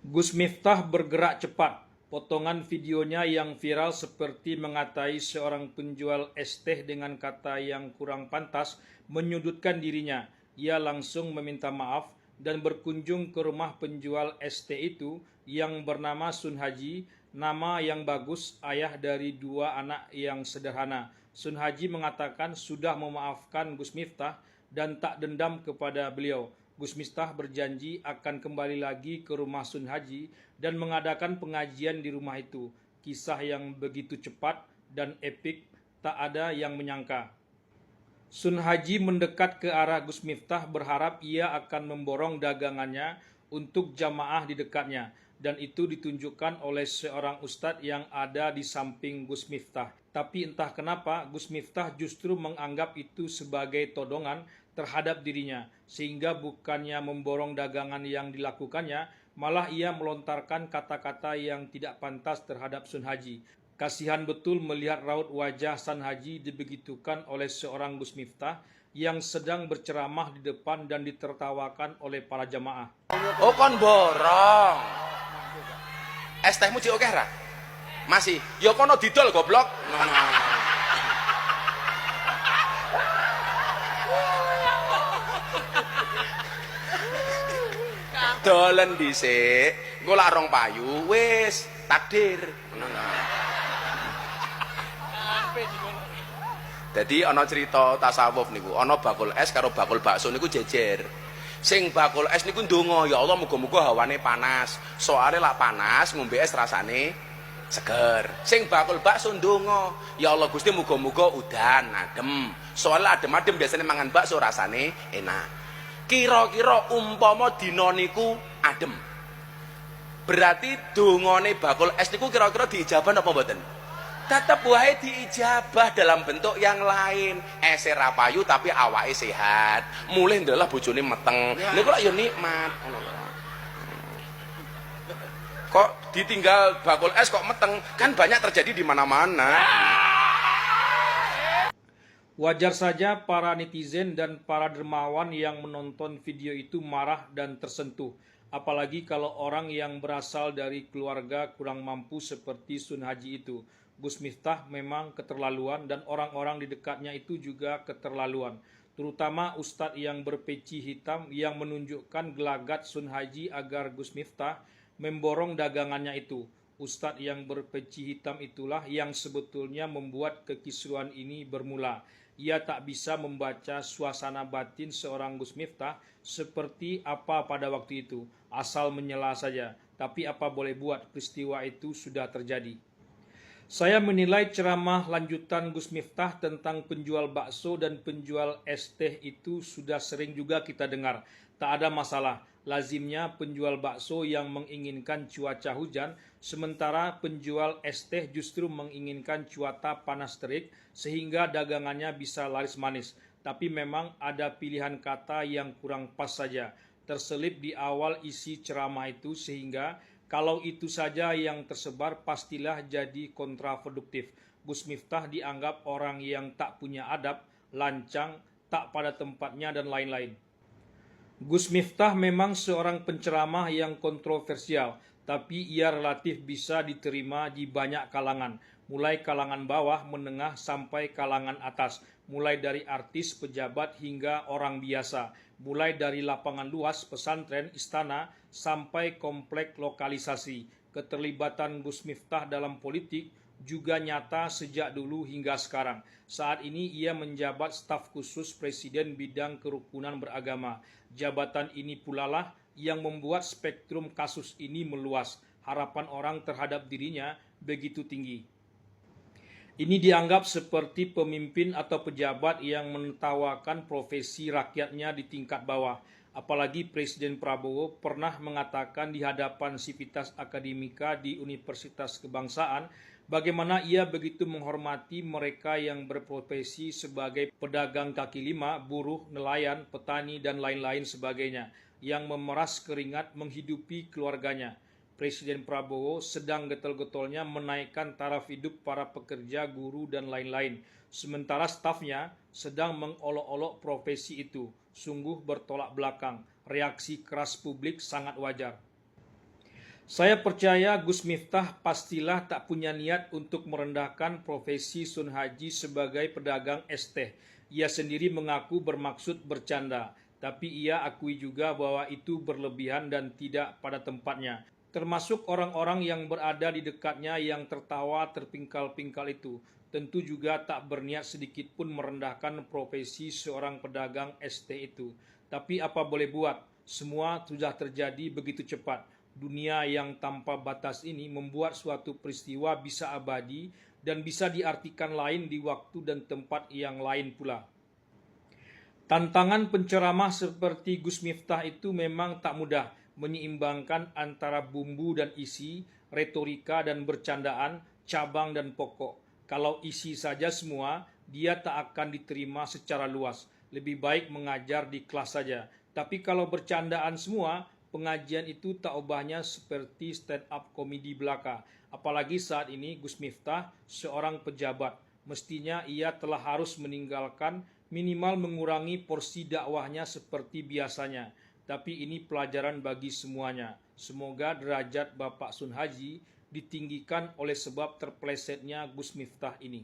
Gus Miftah bergerak cepat. Potongan videonya yang viral seperti mengatai seorang penjual es teh dengan kata yang kurang pantas menyudutkan dirinya. Ia langsung meminta maaf dan berkunjung ke rumah penjual es teh itu yang bernama Sun Haji, nama yang bagus, ayah dari dua anak yang sederhana. Sun Haji mengatakan sudah memaafkan Gus Miftah dan tak dendam kepada beliau. Gus Miftah berjanji akan kembali lagi ke rumah Sun Haji dan mengadakan pengajian di rumah itu. Kisah yang begitu cepat dan epik, tak ada yang menyangka. Sun Haji mendekat ke arah Gus Miftah berharap ia akan memborong dagangannya untuk jamaah di dekatnya. Dan itu ditunjukkan oleh seorang ustadz yang ada di samping Gus Miftah. Tapi entah kenapa Gus Miftah justru menganggap itu sebagai todongan terhadap dirinya. Sehingga bukannya memborong dagangan yang dilakukannya, malah ia melontarkan kata-kata yang tidak pantas terhadap Sun Haji. Kasihan betul melihat raut wajah Sun Haji dibegitukan oleh seorang Gus Miftah yang sedang berceramah di depan dan ditertawakan oleh para jamaah. Oh kon borong. Es tehmu cik oke ra? Masih. Ya kono didol goblok. Dolen dhisik, engko lak rong payu wis takdir. Jadi ana cerita tasawuf niku, ana bakul es karo bakul bakso niku jejer. Sing bakul es niku ndonga, ya Allah muga-muga hawane panas. Soale lak panas ngombe es rasane seger. Sing bakul bakso ndonga, ya Allah Gusti muga-muga udan adem. Soale adem-adem biasane mangan bakso rasane enak. Kira-kira umpama dina niku adem. Berarti dongane bakul es niku kira-kira diijabah napa mboten? Tetep wae diijabah dalam bentuk yang lain. Ese ra payu tapi awake sehat. Mulih ndelah bojone meteng. Niku lak ya nikmat. Kok ditinggal bakul es kok meteng? Kan banyak terjadi di mana-mana. Wajar saja para netizen dan para dermawan yang menonton video itu marah dan tersentuh. Apalagi kalau orang yang berasal dari keluarga kurang mampu seperti Sun Haji itu. Gus Miftah memang keterlaluan dan orang-orang di dekatnya itu juga keterlaluan. Terutama ustadz yang berpeci hitam yang menunjukkan gelagat Sun Haji agar Gus Miftah memborong dagangannya itu. Ustadz yang berpeci hitam itulah yang sebetulnya membuat kekisruhan ini bermula. Ia tak bisa membaca suasana batin seorang Gus Miftah seperti apa pada waktu itu, asal menyela saja. Tapi apa boleh buat, peristiwa itu sudah terjadi. Saya menilai ceramah lanjutan Gus Miftah tentang penjual bakso dan penjual es teh itu sudah sering juga kita dengar. Tak ada masalah, lazimnya penjual bakso yang menginginkan cuaca hujan, sementara penjual es teh justru menginginkan cuaca panas terik sehingga dagangannya bisa laris manis. Tapi memang ada pilihan kata yang kurang pas saja, terselip di awal isi ceramah itu sehingga kalau itu saja yang tersebar pastilah jadi kontraproduktif. Gus Miftah dianggap orang yang tak punya adab, lancang, tak pada tempatnya dan lain-lain. Gus Miftah memang seorang penceramah yang kontroversial, tapi ia relatif bisa diterima di banyak kalangan, mulai kalangan bawah, menengah, sampai kalangan atas, mulai dari artis, pejabat, hingga orang biasa, mulai dari lapangan luas, pesantren, istana, sampai komplek lokalisasi. Keterlibatan Gus Miftah dalam politik juga nyata sejak dulu hingga sekarang. Saat ini ia menjabat staf khusus Presiden bidang kerukunan beragama. Jabatan ini pula lah yang membuat spektrum kasus ini meluas. Harapan orang terhadap dirinya begitu tinggi. Ini dianggap seperti pemimpin atau pejabat yang menertawakan profesi rakyatnya di tingkat bawah. Apalagi Presiden Prabowo pernah mengatakan di hadapan Sivitas Akademika di Universitas Kebangsaan bagaimana ia begitu menghormati mereka yang berprofesi sebagai pedagang kaki lima, buruh, nelayan, petani, dan lain-lain sebagainya yang memeras keringat menghidupi keluarganya. Presiden Prabowo sedang getol-getolnya menaikkan taraf hidup para pekerja, guru, dan lain-lain. Sementara stafnya sedang mengolok-olok profesi itu. Sungguh bertolak belakang. Reaksi keras publik sangat wajar. Saya percaya Gus Miftah pastilah tak punya niat untuk merendahkan profesi Sun Haji sebagai pedagang es teh. Ia sendiri mengaku bermaksud bercanda, tapi ia akui juga bahwa itu berlebihan dan tidak pada tempatnya. Termasuk orang-orang yang berada di dekatnya yang tertawa terpingkal-pingkal itu. Tentu juga tak berniat sedikit pun merendahkan profesi seorang pedagang es teh itu. Tapi apa boleh buat, semua sudah terjadi begitu cepat. Dunia yang tanpa batas ini membuat suatu peristiwa bisa abadi dan bisa diartikan lain di waktu dan tempat yang lain pula. Tantangan penceramah seperti Gus Miftah itu memang tak mudah, menyeimbangkan antara bumbu dan isi, retorika dan bercandaan, cabang dan pokok. Kalau isi saja semua, dia tak akan diterima secara luas. Lebih baik mengajar di kelas saja. Tapi kalau bercandaan semua, pengajian itu tak ubahnya seperti stand up komedi belaka. Apalagi saat ini Gus Miftah seorang pejabat. Mestinya ia telah harus meninggalkan minimal mengurangi porsi dakwahnya seperti biasanya. Tapi ini pelajaran bagi semuanya. Semoga derajat Bapak Sun Haji ditinggikan oleh sebab terpelesetnya Gus Miftah ini.